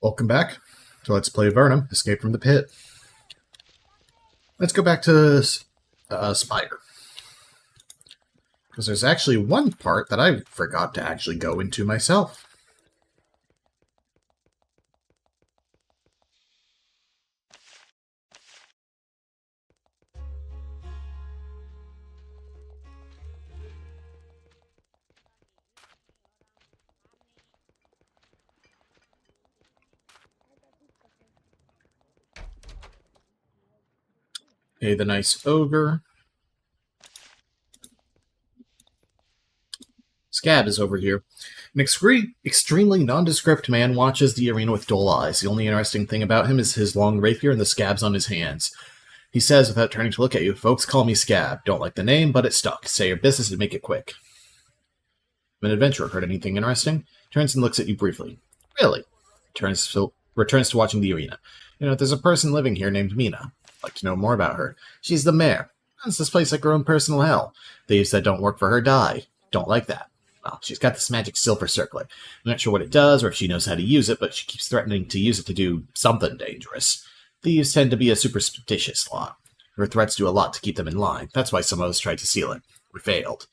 Welcome back to Let's Play Avernum, Escape from the Pit. Let's go back to Spire. Because there's actually one part that I forgot to actually go into myself. Hey, the nice ogre. Scab is over here. An extremely nondescript man watches the arena with dull eyes. The only interesting thing about him is his long rapier and the scabs on his hands. He says without turning to look at you, "Folks call me Scab. Don't like the name, but it stuck. Say your business and make it quick." I'm an adventurer. Heard anything interesting? Turns and looks at you briefly. Really? Returns to watching the arena. There's a person living here named Mina. I'd like to know more about her. She's the mayor. Runs this place like her own personal hell. Thieves that don't work for her die. Don't like that. Well, she's got this magic silver circlet. I'm not sure what it does or if she knows how to use it, but she keeps threatening to use it to do something dangerous. Thieves tend to be a superstitious lot. Her threats do a lot to keep them in line. That's why some of us tried to steal it. We failed.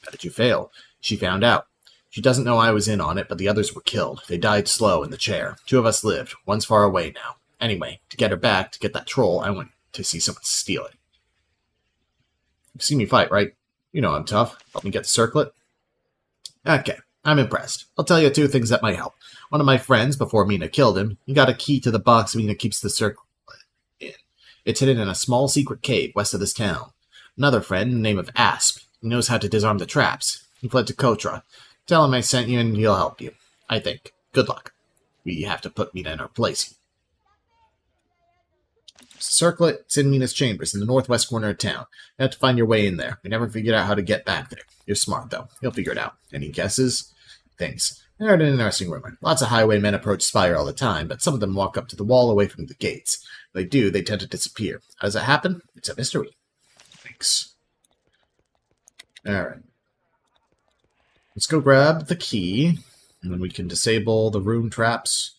How did you fail? She found out. She doesn't know I was in on it, but the others were killed. They died slow in the chair. 2 of us lived. One's far away now. Anyway, to get her back, to get that troll, I went to see someone steal it. You've seen me fight, right? You know I'm tough. Help me get the circlet? Okay, I'm impressed. I'll tell you 2 things that might help. One of my friends, before Mina killed him, he got a key to the box Mina keeps the circlet in. It's hidden in a small secret cave west of this town. Another friend, the name of Asp, he knows how to disarm the traps. He fled to Kotra. Tell him I sent you and he'll help you. I think. Good luck. We have to put Mina in her place. Circlet, it's in Mina's chambers in the northwest corner of town. You have to find your way in there. We never figured out how to get back there. You're smart, though. You'll figure it out. Any guesses? Thanks. I heard an interesting rumor. Lots of highwaymen approach Spire all the time, but some of them walk up to the wall away from the gates. When they do, they tend to disappear. How does that happen? It's a mystery. Thanks. Alright. Let's go grab the key, and then we can disable the room traps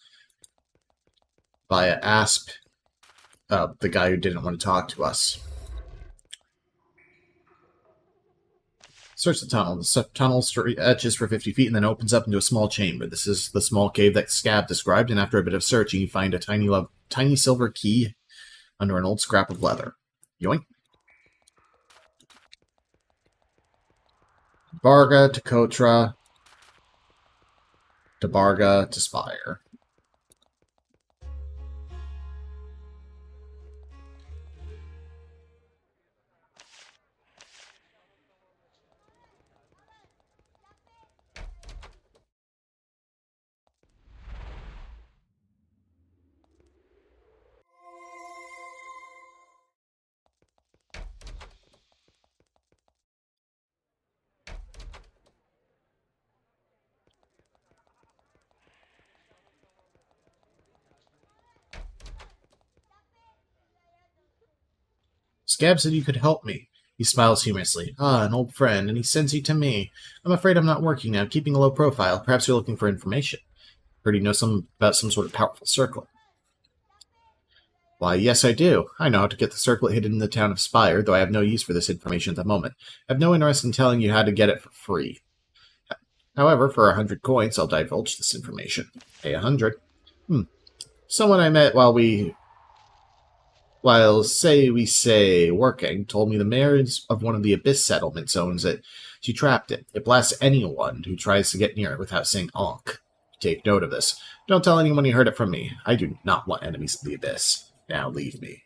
via Asp, the guy who didn't want to talk to us. Search the tunnel. The tunnel stretches for 50 feet and then opens up into a small chamber. This is the small cave that Scab described, and after a bit of searching, you find a tiny silver key under an old scrap of leather. Yoink. Barga to Kotra to Barga to Spire. Scab said you could help me. He smiles humorously. Ah, an old friend, and he sends you to me. I'm afraid I'm not working now, keeping a low profile. Perhaps you're looking for information. Heard you know about some sort of powerful circlet. Why, yes, I do. I know how to get the circlet hidden in the town of Spire, though I have no use for this information at the moment. I have no interest in telling you how to get it for free. However, for 100 coins, I'll divulge this information. Pay 100. Someone I met while working, told me the mayor of one of the Abyss settlements owns it. She trapped it. It blasts anyone who tries to get near it without saying "onk." Take note of this. Don't tell anyone you heard it from me. I do not want enemies of the Abyss. Now leave me.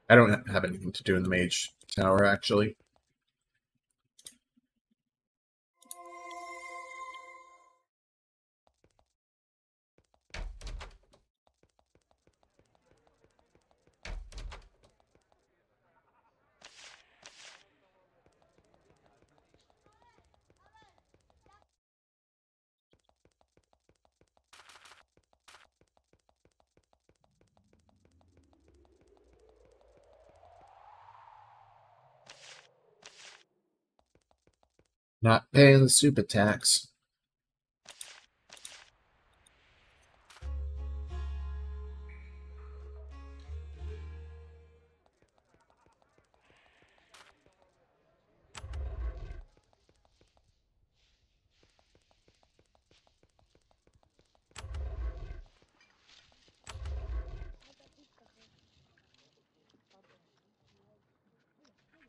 I don't have anything to do in the Mage Tower, actually. Not paying the super tax.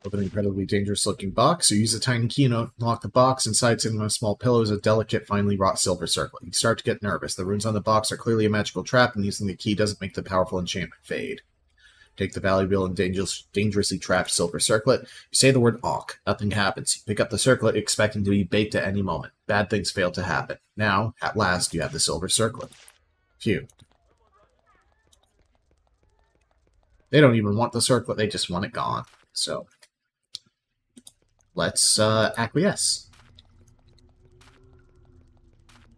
Open an incredibly dangerous-looking box. You use a tiny key to unlock the box. Inside, sitting on a small pillow, is a delicate, finely wrought silver circlet. You start to get nervous. The runes on the box are clearly a magical trap, and using the key doesn't make the powerful enchantment fade. Take the valuable and dangerously trapped silver circlet. You say the word Ankh. Nothing happens. You pick up the circlet, expecting to be baked at any moment. Bad things fail to happen. Now, at last, you have the silver circlet. Phew. They don't even want the circlet, they just want it gone. So, let's acquiesce.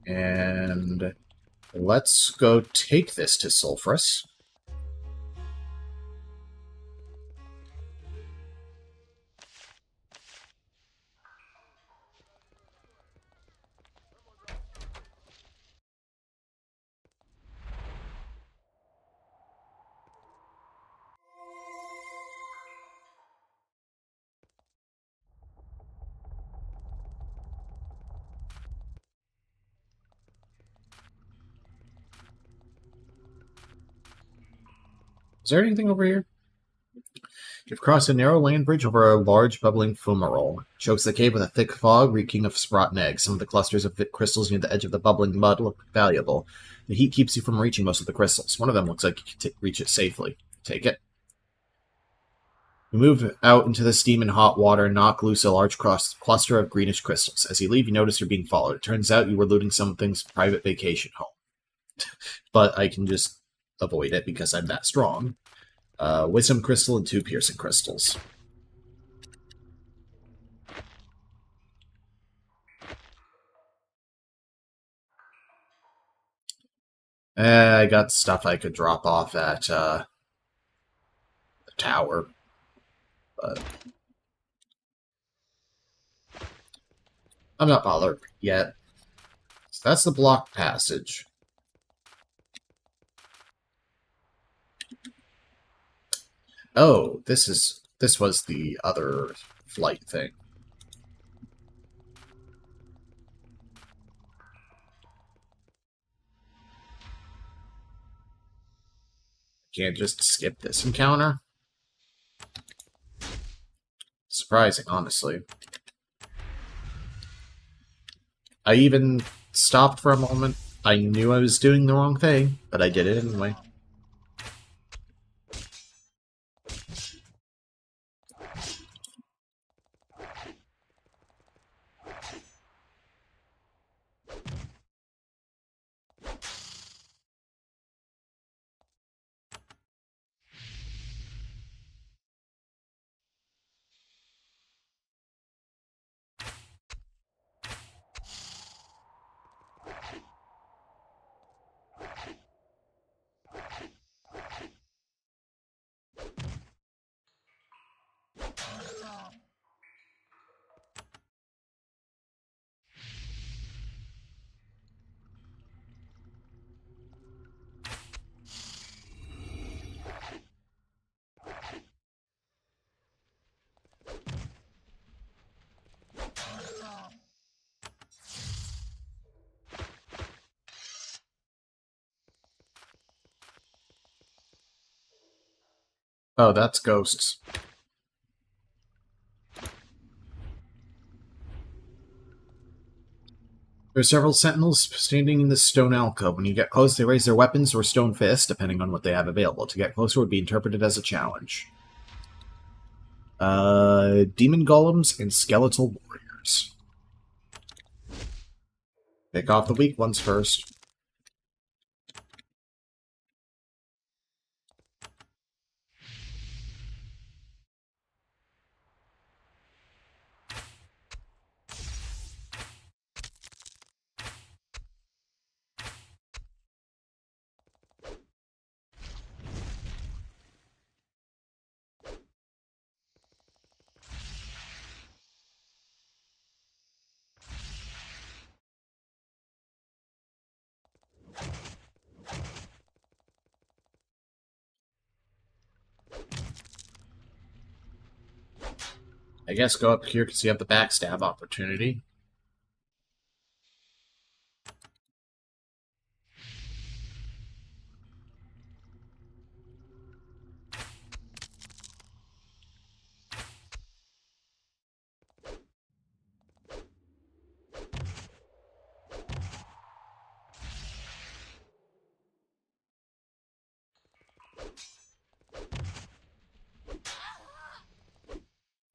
And let's go take this to Sulfurus. Is there anything over here? You've crossed a narrow land bridge over a large bubbling fumarole. Chokes the cave with a thick fog reeking of rotten eggs. Some of the clusters of crystals near the edge of the bubbling mud look valuable. The heat keeps you from reaching most of the crystals. One of them looks like you can reach it safely. Take it. You move out into the steam and hot water and knock loose a large cluster of greenish crystals. As you leave, you notice you're being followed. It turns out you were looting something's private vacation home. But I can just avoid it because I'm that strong. Wisdom crystal and 2 piercing crystals. I got stuff I could drop off at the tower. But I'm not bothered yet. So that's the blocked passage. Oh, this was the other flight thing. Can't just skip this encounter? Surprising, honestly. I even stopped for a moment. I knew I was doing the wrong thing, but I did it anyway. Oh, that's ghosts. There are several sentinels standing in this stone alcove. When you get close, they raise their weapons or stone fists, depending on what they have available. To get closer would be interpreted as a challenge. Demon golems and skeletal warriors. Pick off the weak ones first. I guess go up here because you have the backstab opportunity.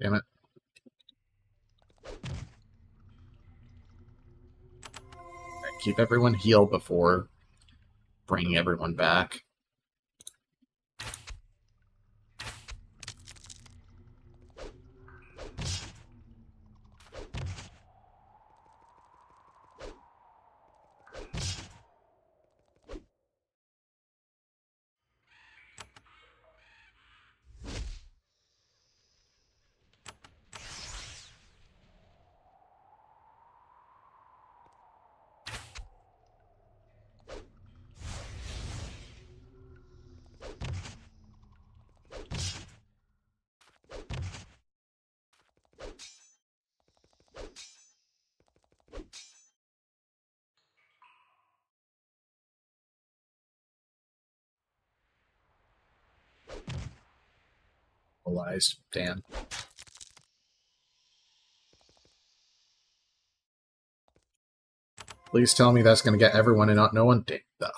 Damn it. Right, keep everyone healed before bringing everyone back. Realized. Damn. Please tell me that's going to get everyone and not no one. Damn. Ugh.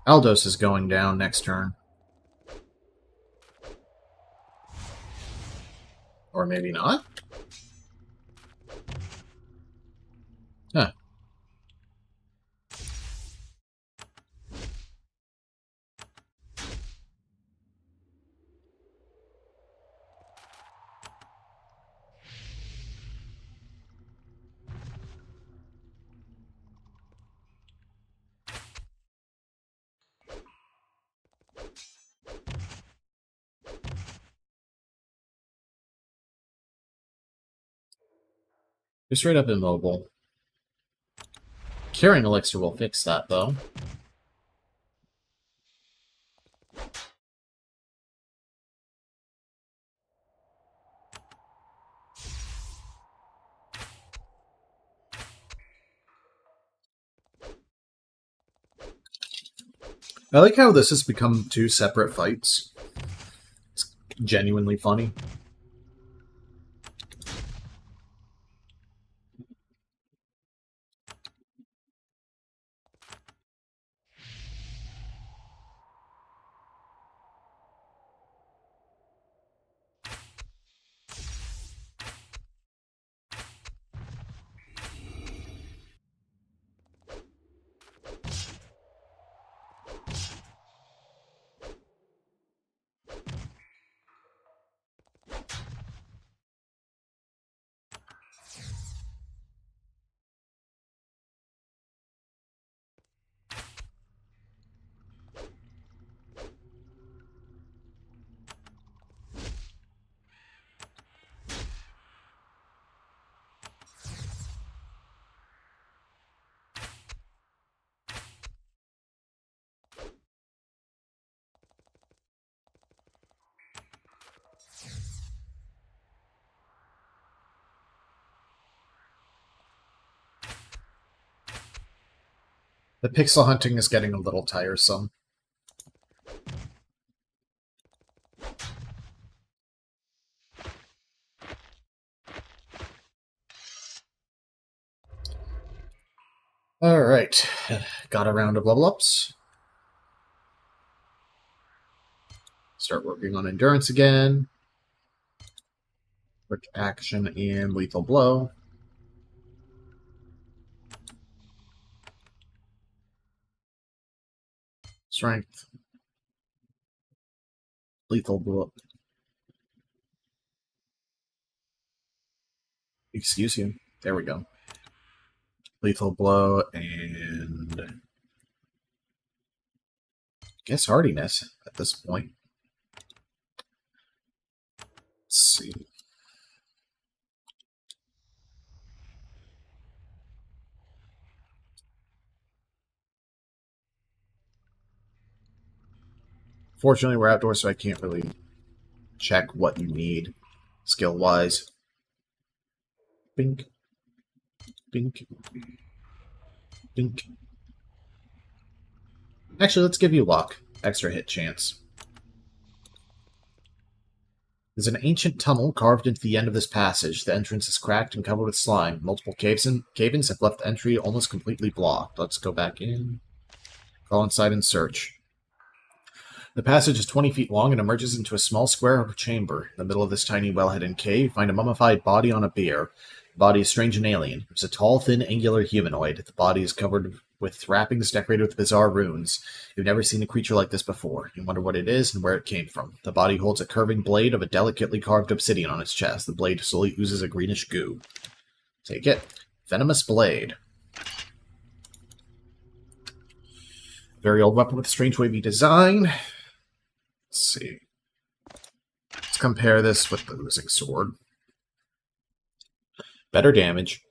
Aldos is going down next turn. Or maybe not? Huh. You're straight up immobile. Curing Elixir will fix that, though. I like how this has become two separate fights. It's genuinely funny. The pixel hunting is getting a little tiresome. Alright. Got a round of level ups. Start working on endurance again. Quick action and lethal blow. Strength. Lethal blow. Excuse you. There we go. Lethal blow and I guess hardiness at this point. Let's see. Fortunately, we're outdoors, so I can't really check what you need skill-wise. Bink. Bink. Bink. Actually, let's give you luck. Extra hit chance. There's an ancient tunnel carved into the end of this passage. The entrance is cracked and covered with slime. Multiple cave-ins have left the entry almost completely blocked. Let's go back in. Crawl inside and search. The passage is 20 feet long and emerges into a small square of a chamber. In the middle of this tiny well-hidden cave, you find a mummified body on a bier. The body is strange and alien. It's a tall, thin, angular humanoid. The body is covered with wrappings decorated with bizarre runes. You've never seen a creature like this before. You wonder what it is and where it came from. The body holds a curving blade of a delicately carved obsidian on its chest. The blade slowly oozes a greenish goo. Take it. Venomous blade. Very old weapon with a strange wavy design. Let's see. Let's compare this with the oozing sword. Better damage,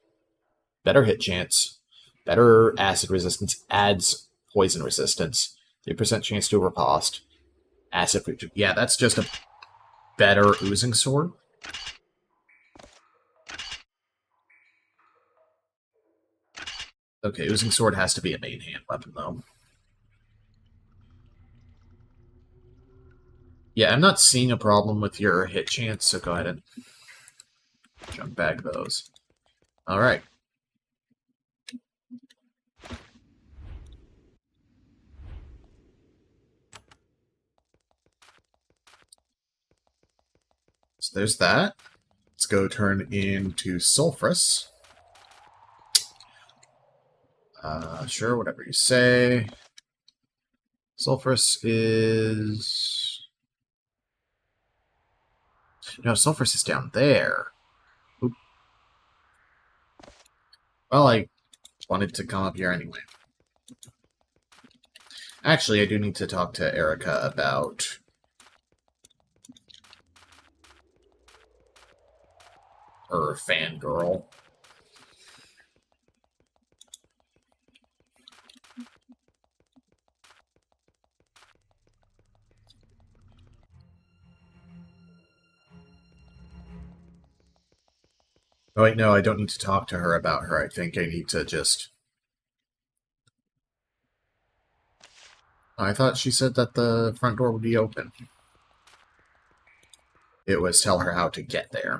better hit chance, better acid resistance, adds poison resistance, 3% chance to riposte, acid. Yeah, that's just a better oozing sword. Okay, oozing sword has to be a main hand weapon, though. Yeah, I'm not seeing a problem with your hit chance, so go ahead and jump bag those. Alright. So there's that. Let's go turn into Sulfurous. Sure, whatever you say. Sulfurous is... No, Sulfurous is down there. Oop. Well, I wanted to come up here anyway. Actually, I do need to talk to Erica about... her fangirl. Oh, wait, no, I don't need to talk to her about her. I think I need to just... I thought she said that the front door would be open. It was tell her how to get there.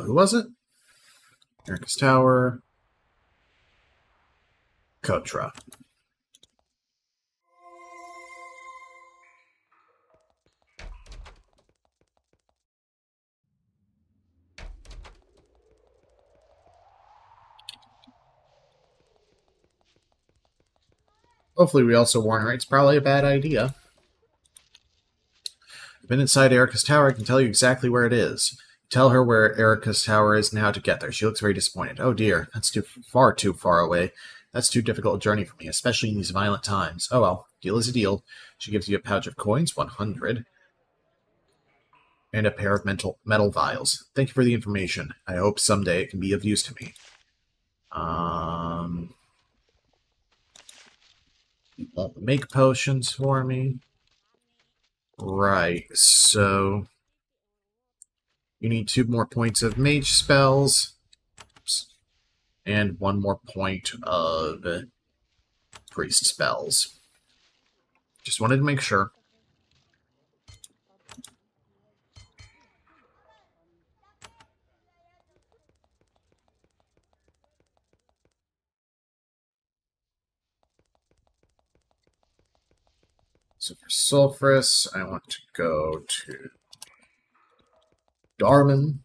Who was it? Erica's Tower. Kotra. Hopefully we also warn her it's probably a bad idea. I've been inside Erica's Tower. I can tell you exactly where it is. Tell her where Erica's Tower is and how to get there. She looks very disappointed. Oh dear, that's too far away. That's too difficult a journey for me, especially in these violent times. Oh well, deal is a deal. She gives you a pouch of coins, 100, and a pair of metal vials. Thank you for the information. I hope someday it can be of use to me. You won't make potions for me. Right, so... you need 2 more points of mage spells. Oops. And 1 more point of priest spells. Just wanted to make sure. So for Sulfurous, I want to go to Darman.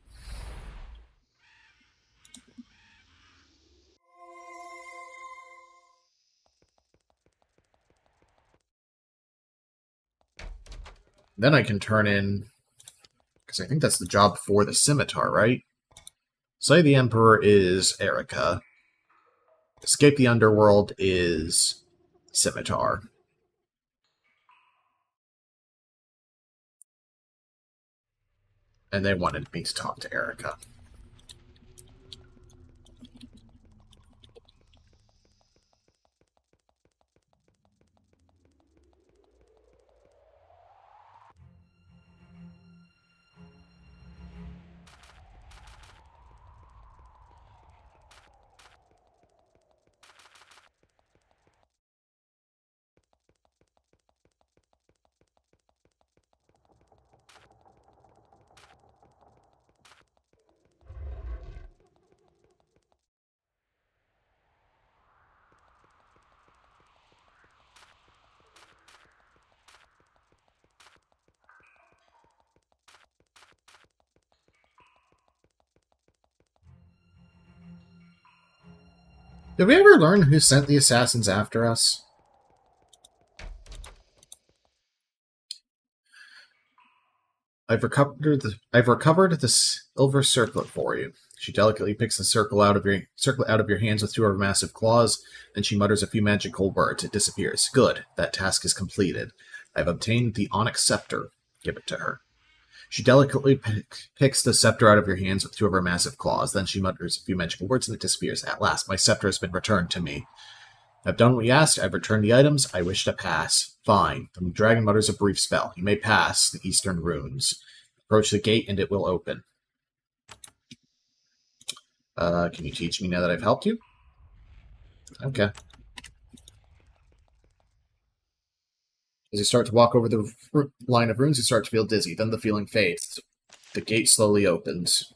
Then I can turn in, because I think that's the job for the Scimitar, right? Slay the Emperor is Erica. Escape the Underworld is Scimitar. And they wanted me to talk to Erica. Did we ever learn who sent the assassins after us? I've recovered the silver circlet for you. She delicately picks the circlet out of your hands with two of her massive claws, then she mutters a few magical words. It disappears. Good. That task is completed. I've obtained the onyx scepter. Give it to her. She delicately picks the scepter out of your hands with two of her massive claws. Then she mutters a few magical words and it disappears. At last, my scepter has been returned to me. I've done what you asked. I've returned the items. I wish to pass. Fine. The dragon mutters a brief spell. You may pass the eastern runes. Approach the gate and it will open. Can you teach me now that I've helped you? Okay. As you start to walk over the line of runes, you start to feel dizzy. Then the feeling fades. The gate slowly opens.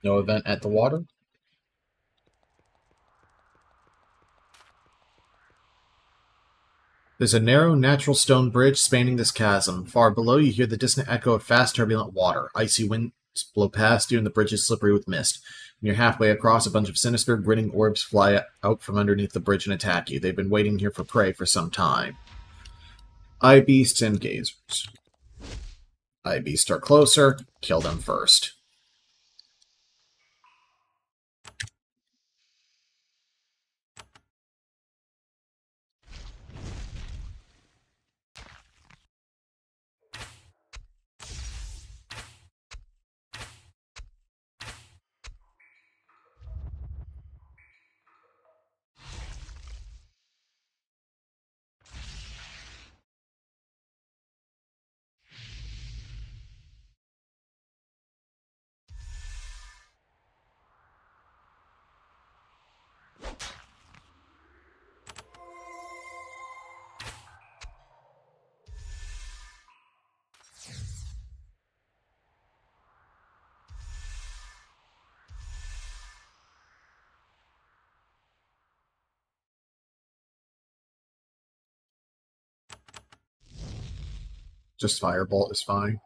No event at the water. There's a narrow, natural stone bridge spanning this chasm. Far below, you hear the distant echo of fast, turbulent water. Icy winds blow past you, and the bridge is slippery with mist. When you're halfway across, a bunch of sinister, grinning orbs fly out from underneath the bridge and attack you. They've been waiting here for prey for some time. Eye beasts and gazers. Eye beasts are closer. Kill them first. Just firebolt is fine.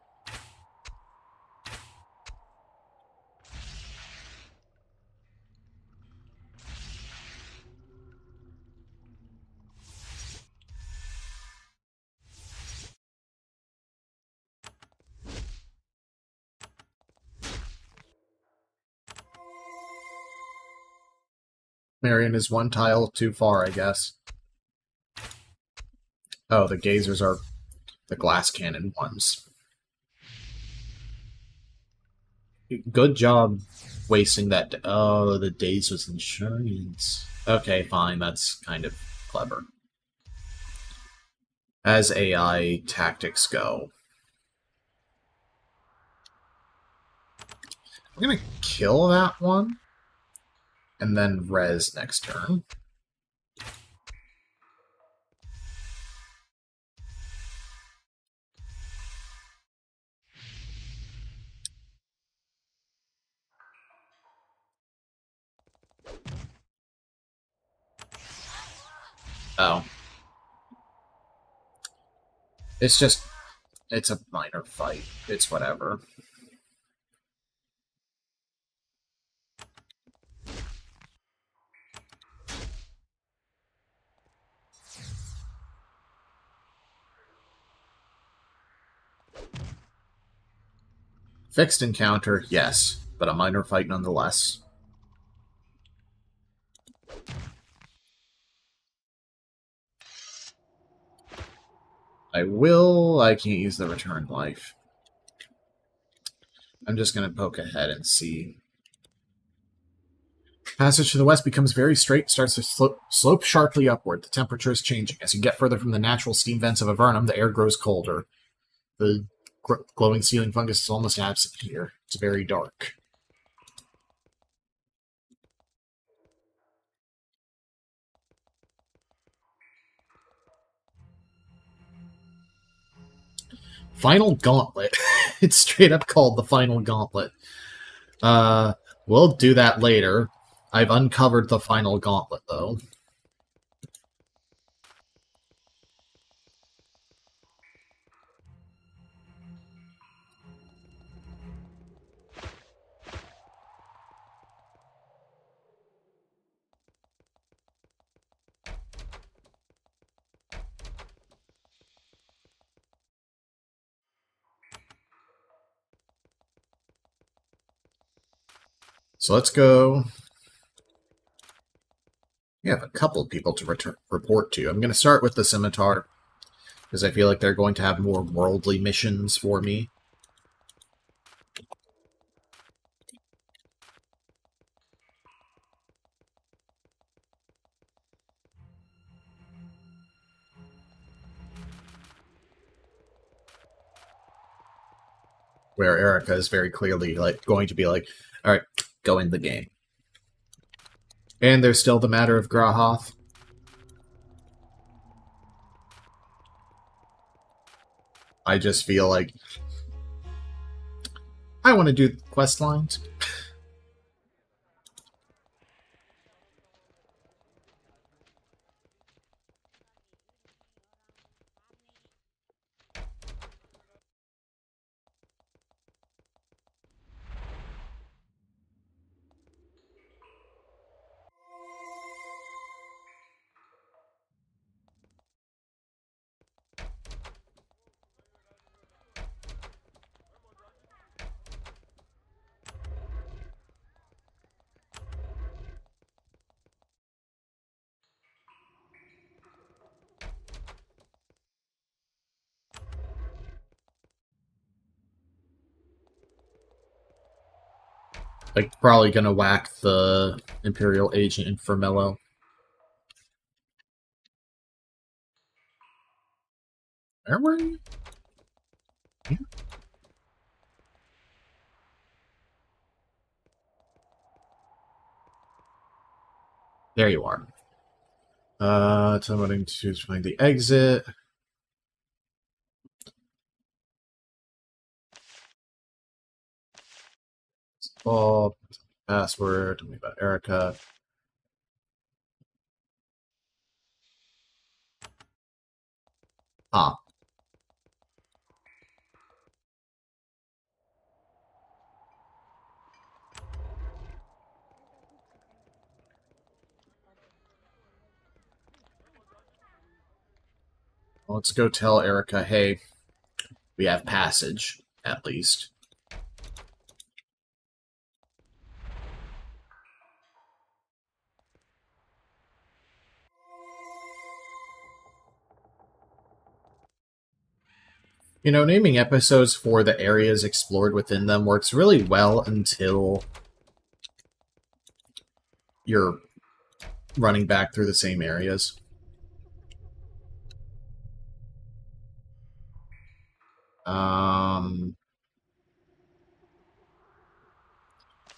Marion is one tile too far, I guess. Oh, the gazers are the glass cannon ones. Good job wasting that. Oh, the days with insurance. Okay, fine. That's kind of clever. As AI tactics go, I'm gonna kill that one and then res next turn. Oh. It's just, it's a minor fight. It's whatever. Fixed encounter, yes, but a minor fight nonetheless. I can't use the return life. I'm just going to poke ahead and see. Passage to the west becomes very straight, starts to slope sharply upward. The temperature is changing. As you get further from the natural steam vents of Avernum, the air grows colder. The glowing ceiling fungus is almost absent here. It's very dark. Final Gauntlet. It's straight up called the Final Gauntlet. We'll do that later. I've uncovered the Final Gauntlet, though. So let's go. We have a couple of people to report to. I'm going to start with the Scimitar, because I feel like they're going to have more worldly missions for me. Where Erica is very clearly going to be like, all right, go in the game. And there's still the matter of Grahoth. I just feel like I want to do quest lines. Like, probably gonna whack the Imperial Agent in Fermello. Where were you? Yeah. There you are. Somebody to find the exit. Oh, password. Tell me about Erica. Ah. Let's go tell Erica, hey, we have passage, at least. You know, naming episodes for the areas explored within them works really well until you're running back through the same areas.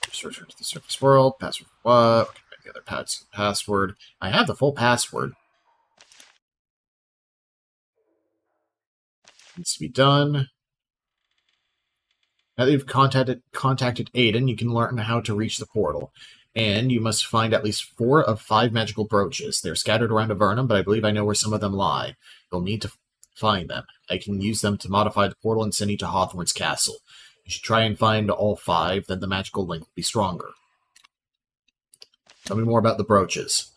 Just return to the surface world. Password for what? Okay, the other password. I have the full password. Needs to be done. Now that you've contacted Aiden, you can learn how to reach the portal. And you must find at least 4 of 5 magical brooches. They're scattered around Avernum, but I believe I know where some of them lie. You'll need to find them. I can use them to modify the portal and send you to Hawthorne's castle. You should try and find all 5, then the magical link will be stronger. Tell me more about the brooches.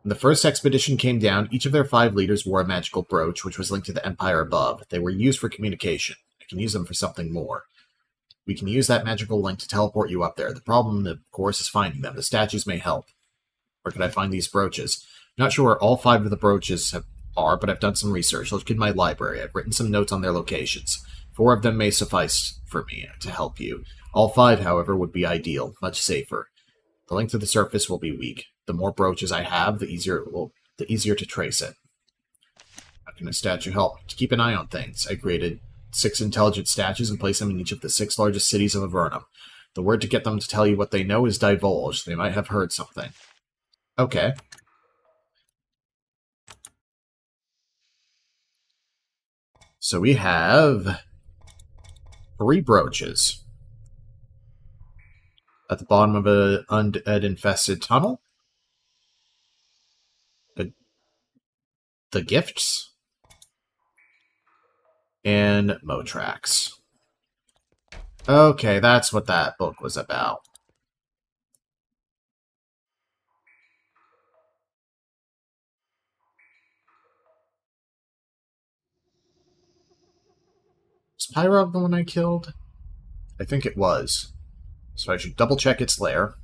When the first expedition came down, each of their 5 leaders wore a magical brooch, which was linked to the Empire above. They were used for communication. I can use them for something more. We can use that magical link to teleport you up there. The problem, of course, is finding them. The statues may help. Where could I find these brooches? I'm not sure where all 5 of the brooches are, but I've done some research. Look in my library. I've written some notes on their locations. 4 of them may suffice for me to help you. All 5, however, would be ideal, much safer. The link to the surface will be weak. The more brooches I have, the easier to trace it. How can a statue help? To keep an eye on things. I created 6 intelligent statues and place them in each of the 6 largest cities of Avernum. The word to get them to tell you what they know is divulge. They might have heard something. Okay. So we have 3 brooches. At the bottom of an undead-infested tunnel. The gifts. And Motrax. Okay, that's what that book was about. Was Pyrog the one I killed? I think it was. So I should double check its lair.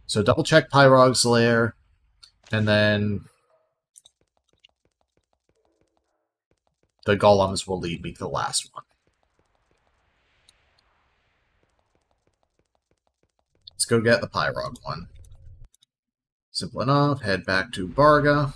So double check Pyrog's lair, and then the golems will lead me to the last one. Let's go get the Pyrog one. Simple enough. Head back to Barga.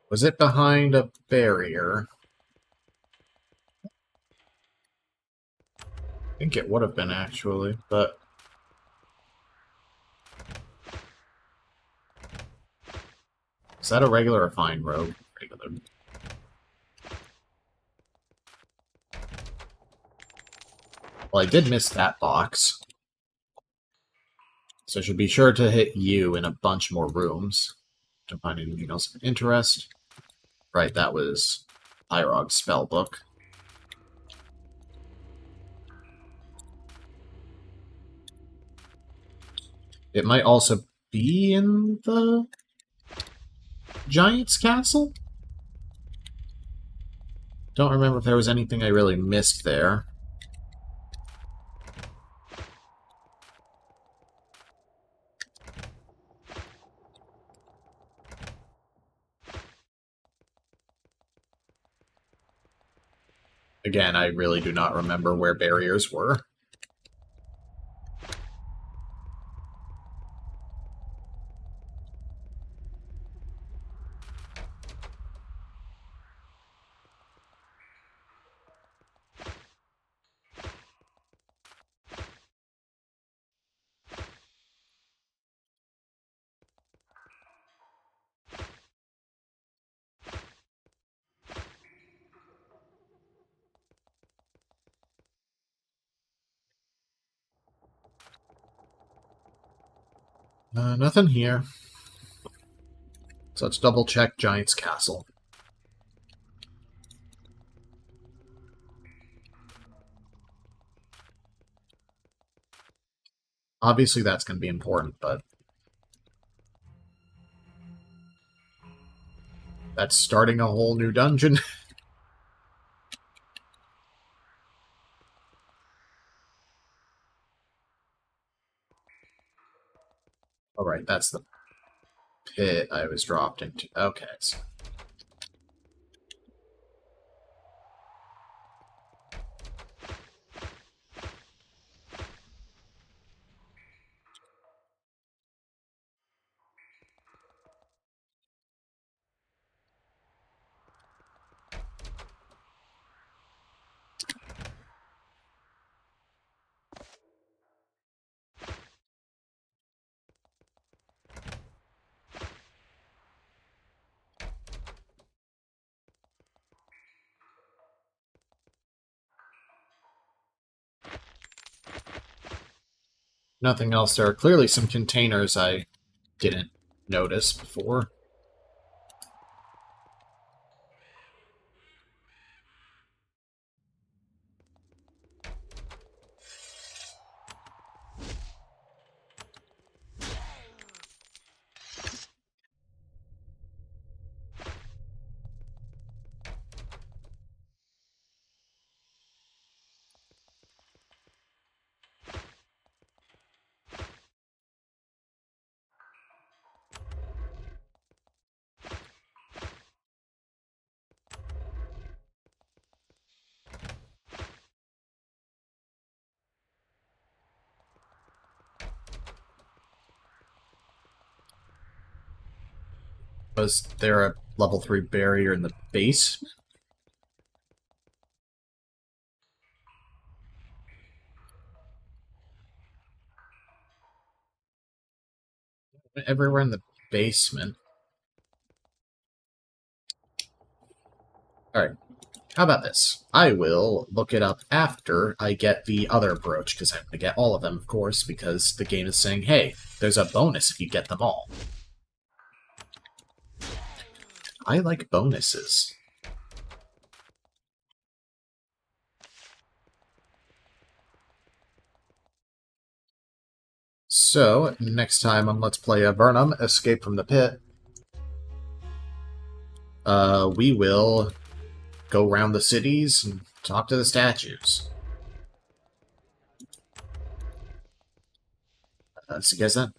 Was it behind a barrier? I think it would have been, actually, but... Is that a regular or fine rogue? Regular. Well, I did miss that box. So I should be sure to hit you in a bunch more rooms to find anything else of interest. Right, that was Pyrog's spellbook. It might also be in the Giant's Castle? Don't remember if there was anything I really missed there. Again, I really do not remember where barriers were. Nothing here. So let's double check Giant's Castle. Obviously that's going to be important, but... That's starting a whole new dungeon. Alright, that's the pit I was dropped into. Okay. Nothing else. There are clearly some containers I didn't notice before. Was there a level 3 barrier in the base? Everywhere in the basement. Alright, how about this? I will look it up after I get the other brooch, because I'm going to get all of them, of course, because the game is saying, hey, there's a bonus if you get them all. I like bonuses. So, next time on Let's Play Avernum, Escape from the Pit, we will go around the cities and talk to the statues. See you guys then.